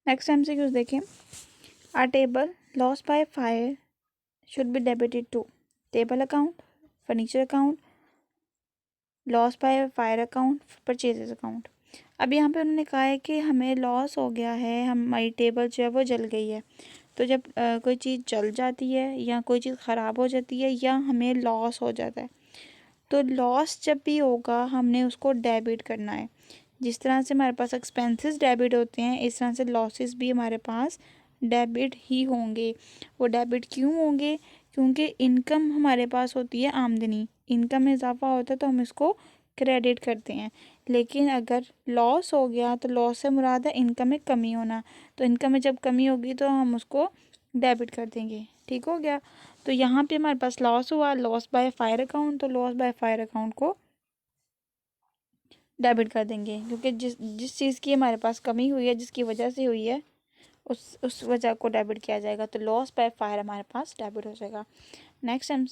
Next MCQs देखें। Our table loss by fire should be debited to table account, furniture account, loss by fire account, purchases account. अब यहाँ पे उन्होंने कहा है कि हमें लॉस हो गया है, हमारी टेबल जो है वो जल गई है। तो जब कोई चीज़ जल जाती है या कोई चीज़ ख़राब हो जाती है या हमें लॉस हो जाता है, तो लॉस जब भी होगा हमने उसको डेबिट करना है। जिस तरह से हमारे पास एक्सपेंसेस डेबिट होते हैं, इस तरह से लॉसेस भी हमारे पास डेबिट ही होंगे। वो डेबिट क्यों होंगे? क्योंकि इनकम हमारे पास होती है आमदनी, इनकम में इजाफा होता है तो हम इसको क्रेडिट करते हैं। लेकिन अगर लॉस हो गया तो लॉस से मुराद है इनकम में कमी होना, तो इनकम में जब कमी होगी तो हम उसको डेबिट कर देंगे। ठीक हो गया। तो यहाँ पे हमारे पास लॉस हुआ, लॉस बाय फायर अकाउंट, तो लॉस बाय फायर अकाउंट को डेबिट कर देंगे, क्योंकि जिस जिस चीज़ की हमारे पास कमी हुई है, जिसकी वजह से हुई है, उस वजह को डेबिट किया जाएगा। तो लॉस बाय फायर हमारे पास डेबिट हो जाएगा। नेक्स्ट हम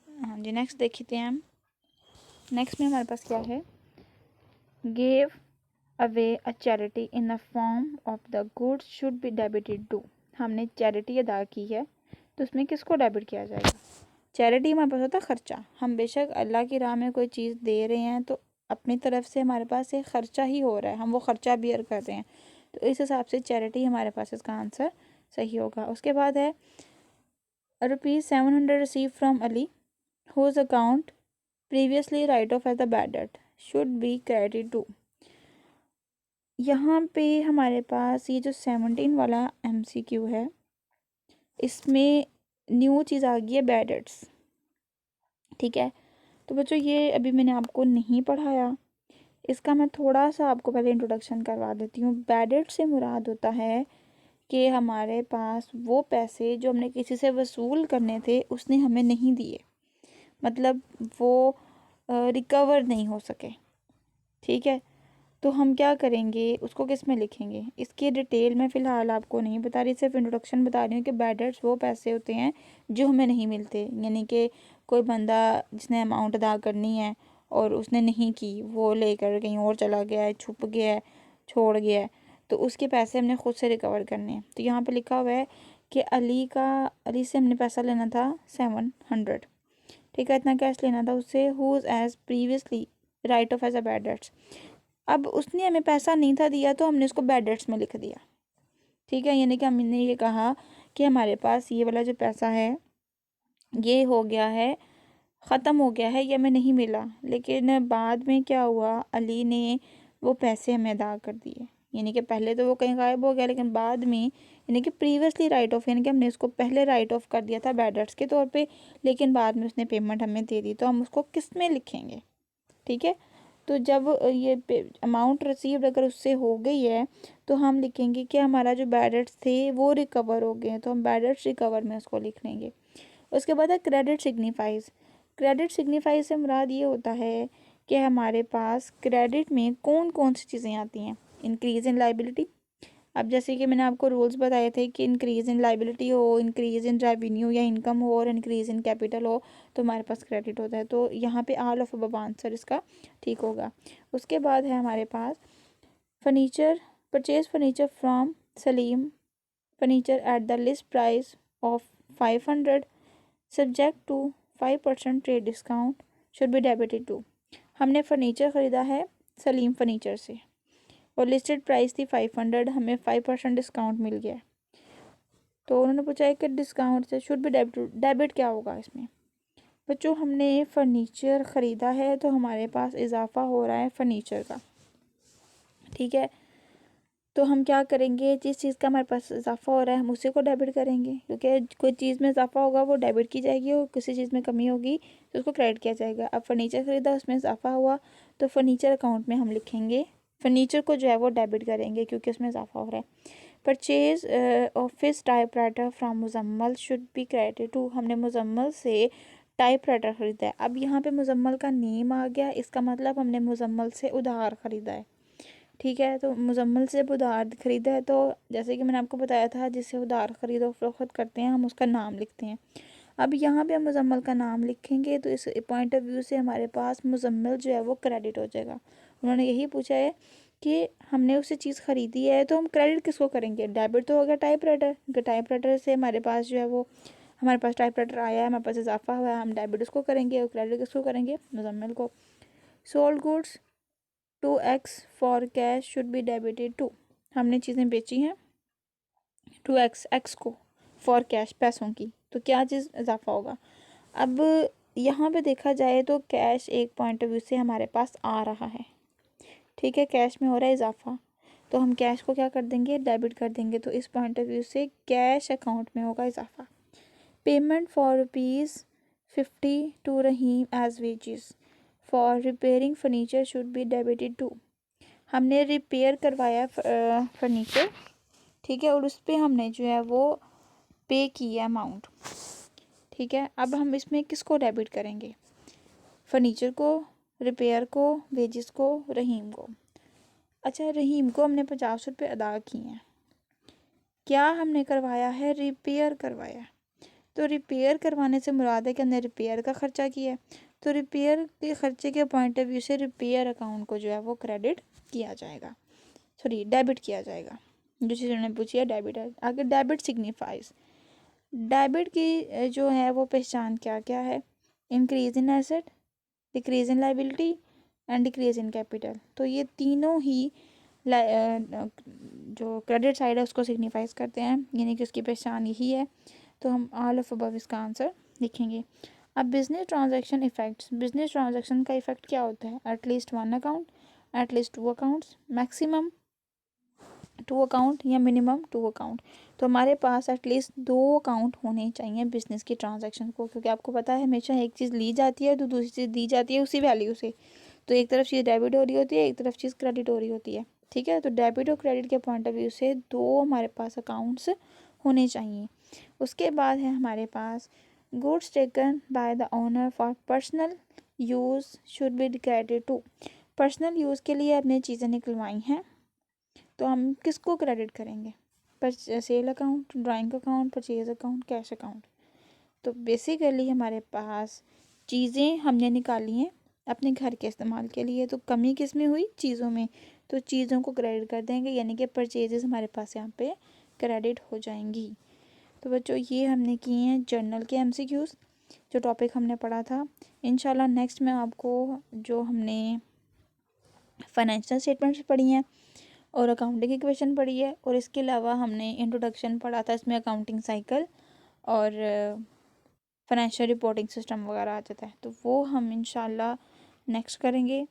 हाँ जी, नेक्स्ट देखते हैं हम। नेक्स्ट में हमारे पास क्या है? Give away a charity in the form of the goods should be debited to. हमने चैरिटी अदा की है तो उसमें किसको डेबिट किया जाएगा? चैरिटी हमारे पास होता है खर्चा। हम बेशक अल्लाह की राह में कोई चीज़ दे रहे हैं तो अपनी तरफ से हमारे पास एक खर्चा ही हो रहा है, हम वो खर्चा बियर कर रहे हैं, तो इस हिसाब से चैरिटी हमारे पास इसका आंसर सही होगा। उसके बाद है ₹700 receive from Ali whose account previously write off as the bad debt should be credited to. यहाँ पे हमारे पास ये जो 17 वाला MCQ है, इसमें न्यू चीज़ आ गई है, बैड डेट्स। ठीक है, तो बच्चों ये अभी मैंने आपको नहीं पढ़ाया, इसका मैं थोड़ा सा आपको पहले इंट्रोडक्शन करवा देती हूँ। बैड डेट से मुराद होता है कि हमारे पास वो पैसे जो हमने किसी से वसूल करने थे उसने हमें नहीं दिए, मतलब वो रिकवर नहीं हो सके। ठीक है, तो हम क्या करेंगे, उसको किस में लिखेंगे? इसकी डिटेल मैं फ़िलहाल आपको नहीं बता रही, सिर्फ इंट्रोडक्शन बता रही हूँ कि बैड डेट्स वो पैसे होते हैं जो हमें नहीं मिलते। यानी कि कोई बंदा जिसने अमाउंट अदा करनी है और उसने नहीं की, वो लेकर कहीं और चला गया है, छुप गया है, छोड़ गया है, तो उसके पैसे हमने खुद से रिकवर करने हैं। तो यहाँ पर लिखा हुआ है कि अली से हमने पैसा लेना था 700। ठीक है, इतना कैश लेना था उससे। Whose as previously write off as a bad debts. अब उसने हमें पैसा नहीं था दिया तो हमने उसको बैड डेट्स में लिख दिया। ठीक है, यानी कि हमने ये कहा कि हमारे पास ये वाला जो पैसा है ये हो गया है, ख़त्म हो गया है, ये हमें नहीं मिला। लेकिन बाद में क्या हुआ, अली ने वो पैसे हमें अदा कर दिए। यानी कि पहले तो वो कहीं गायब हो गया, लेकिन बाद में यानी कि प्रीवियसली राइट ऑफ, यानी कि हमने उसको पहले राइट ऑफ कर दिया था बैड डेट्स के तौर पे, लेकिन बाद में उसने पेमेंट हमें दे दी, तो हम उसको किस में लिखेंगे? ठीक है, तो जब ये अमाउंट रिसीव्ड अगर उससे हो गई है तो हम लिखेंगे कि हमारा जो बैड डेट्स थे वो रिकवर हो गए हैं, तो हम बैड डेट्स रिकवर में उसको लिख लेंगे। उसके बाद है क्रेडिट सिग्निफाइज। क्रेडिट सिग्निफाइज से मुराद ये होता है कि हमारे पास क्रेडिट में कौन कौन सी चीज़ें आती हैं। इंक्रीज इन लाइबिलिटी, अब जैसे कि मैंने आपको रूल्स बताए थे कि इंक्रीज इन लाइबिलिटी हो, इंक्रीज इन रेवेन्यू या इनकम हो, और इंक्रीज इन कैपिटल हो, तो हमारे पास क्रेडिट होता है। तो यहाँ पे ऑल ऑफ अबव आंसर इसका ठीक होगा। उसके बाद है हमारे पास furniture, purchase furniture from Salim furniture at the list price of 500 subject to 5% trade discount should be debited to. हमने फर्नीचर ख़रीदा है सलीम फर्नीचर से और लिस्टेड प्राइस थी 500, हमें 5% डिस्काउंट मिल गया। तो उन्होंने पूछा है कि डिस्काउंट से शुड बी डेबिट, डेबिट क्या होगा इसमें? बच्चों हमने फर्नीचर ख़रीदा है तो हमारे पास इजाफा हो रहा है फर्नीचर का। ठीक है, तो हम क्या करेंगे, जिस चीज़ का हमारे पास इजाफा हो रहा है हम उसी को डेबिट करेंगे, क्योंकि कोई चीज़ में इजाफा होगा वो डेबिट की जाएगी और किसी चीज़ में कमी होगी तो उसको क्रेडिट किया जाएगा। अब फर्नीचर ख़रीदा, उसमें इजाफा हुआ तो फर्नीचर अकाउंट में हम लिखेंगे, फर्नीचर को जो है वो डेबिट करेंगे क्योंकि उसमें इजाफा हो रहा है। Purchase office typewriter from Muzammil should be credited to. हमने मुजम्मल से टाइपराइटर ख़रीदा है। अब यहाँ पे मुजम्मल का नेम आ गया, इसका मतलब हमने मुजम्मल से उधार ख़रीदा है। ठीक है, तो मुजम्मल से उधार ख़रीदा है तो जैसे कि मैंने आपको बताया था, जिससे उधार ख़रीदो फरोख्त करते हैं हम उसका नाम लिखते हैं। अब यहाँ पे हम मुजम्मल का नाम लिखेंगे तो इस पॉइंट ऑफ व्यू से हमारे पास मुजम्मल जो है वो क्रेडिट हो जाएगा। उन्होंने यही पूछा है कि हमने उससे चीज़ ख़रीदी है, तो हम क्रेडिट किसको करेंगे? डेबिट तो होगा टाइपराइटर, टाइपराइटर से हमारे पास जो है वो, हमारे पास टाइपराइटर आया है, हमारे पास इजाफा हुआ है, हम डेबिट उसको करेंगे और क्रेडिट किसको करेंगे? मुजम्मिल को। Sold goods 2x for cash should be debited to, हमने चीज़ें बेची हैं 2x x को फॉर कैश पैसों की, तो क्या चीज़ इजाफा होगा? अब यहाँ पे देखा जाए तो कैश एक पॉइंट ऑफ व्यू से हमारे पास आ रहा है, ठीक है, कैश में हो रहा है इजाफा, तो हम कैश को क्या कर देंगे? डेबिट कर देंगे। तो इस पॉइंट ऑफ व्यू से कैश अकाउंट में होगा इजाफा। Payment for ₹50 to Rahim as wages for repairing furniture should be debited to, हमने रिपेयर करवाया फर्नीचर, ठीक है, और उस पर हमने जो है वो पे किया अमाउंट, ठीक है। अब हम इसमें किसको डेबिट करेंगे? फर्नीचर को, रिपेयर को, वेजेस को, रहीम को। अच्छा, रहीम को हमने 50 रुपये अदा किए हैं, क्या हमने करवाया है? रिपेयर करवाया। तो रिपेयर करवाने से मुराद है कि हमने रिपेयर का ख़र्चा किया है, तो रिपेयर के ख़र्चे के पॉइंट ऑफ व्यू से रिपेयर अकाउंट को जो है वो क्रेडिट किया जाएगा, सॉरी डेबिट किया जाएगा। जो चीज़ उन्होंने पूछी है डेबिट है। आगे डेबिट सिग्निफाइज, डेबिट की जो है वो पहचान क्या क्या है? Increase in asset, decrease in liability and decrease in capital. तो ये तीनों ही जो क्रेडिट साइड है उसको सिग्निफाइज करते हैं, यानी कि उसकी पहचान यही है। तो हम ऑल ऑफ अबव इसका आंसर लिखेंगे। अब business transaction effects, business transaction का इफेक्ट क्या होता है? At least 1 account, at least 2 accounts, maximum 2 account या मिनिमम 2 अकाउंट। तो हमारे पास एटलीस्ट 2 अकाउंट होने चाहिए बिजनेस की ट्रांजैक्शन को, क्योंकि आपको पता है हमेशा एक चीज़ ली जाती है तो दूसरी चीज़ दी जाती है उसी वैल्यू से। तो एक तरफ चीज़ डेबिट हो रही होती है, एक तरफ चीज़ क्रेडिट हो रही होती है, ठीक है। तो डेबिट और क्रेडिट के पॉइंट ऑफ व्यू से 2 हमारे पास अकाउंट्स होने चाहिए। उसके बाद है हमारे पास goods taken by the owner for personal use should be credit to, personal use के लिए अपने चीज़ें निकलवाई हैं, तो हम किसको क्रेडिट करेंगे? पर sale account, drawing account, purchase account, cash account. तो बेसिकली हमारे पास चीज़ें हमने निकाली हैं अपने घर के इस्तेमाल के लिए, तो कमी किस में हुई? चीज़ों में, तो चीज़ों को क्रेडिट कर देंगे, यानी कि परचेजेस हमारे पास यहाँ पे क्रेडिट हो जाएंगी। तो बच्चों ये हमने किए हैं जर्नल के एमसीक्यूज़, जो टॉपिक हमने पढ़ा था। इंशाल्लाह नेक्स्ट में आपको जो हमने फाइनेंशियल स्टेटमेंट्स पढ़ी हैं और अकाउंटिंग की क्वेश्चन पढ़ी है, और इसके अलावा हमने इंट्रोडक्शन पढ़ा था, इसमें अकाउंटिंग साइकिल और फाइनेंशियल रिपोर्टिंग सिस्टम वगैरह आ जाता है, तो वो हम इंशाल्लाह नेक्स्ट करेंगे।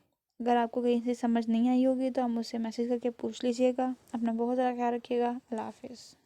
अगर आपको कहीं से समझ नहीं आई होगी तो आप मुझसे मैसेज करके पूछ लीजिएगा। अपना बहुत ज़्यादा ख्याल रखिएगा। अल्लाह हाफिज़।